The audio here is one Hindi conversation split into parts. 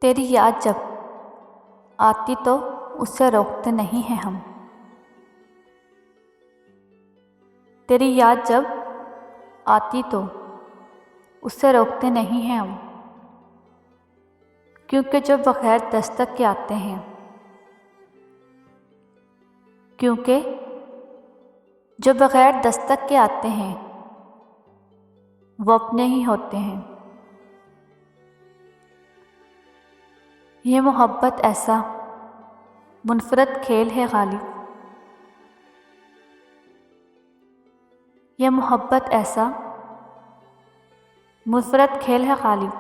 तेरी याद जब आती तो उसे रोकते नहीं हैं हम। तेरी याद जब आती तो उसे रोकते नहीं हैं हम, क्योंकि जो बग़ैर दस्तक के आते हैं, क्योंकि जो बग़ैर दस्तक के आते हैं वो अपने ही होते हैं। ये मोहब्बत ऐसा मुनफरद खेल है गालिब, ये मोहब्बत ऐसा मुनफरद खेल है गालिब,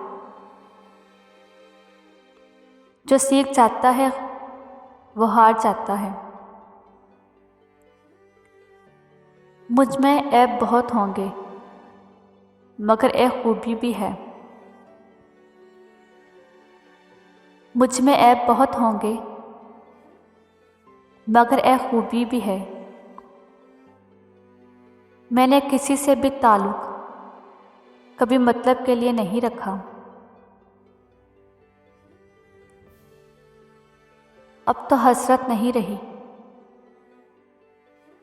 जो सीख जाता है वो हार जाता है। मुझ में ऐब बहुत होंगे मगर एक खूबी भी है। मुझ में ऐब बहुत होंगे मगर एक खूबी भी है। मैंने किसी से भी ताल्लुक़ कभी मतलब के लिए नहीं रखा। अब तो हसरत नहीं रही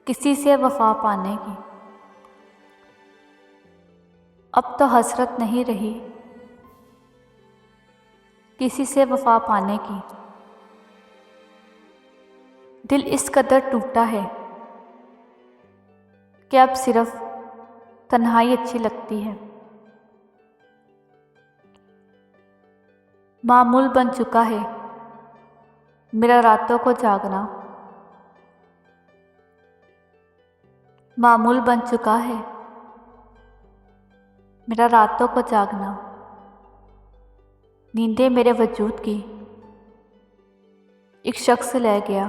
किसी से वफ़ा पाने की। अब तो हसरत नहीं रही किसी से वफ़ा पाने की। दिल इस कदर टूटा है कि अब सिर्फ़ तन्हाई अच्छी लगती है। मामूल बन चुका है मेरा रातों को जागना, मामूल बन चुका है मेरा रातों को जागना। नींदें मेरे वजूद की एक शख्स ले गया।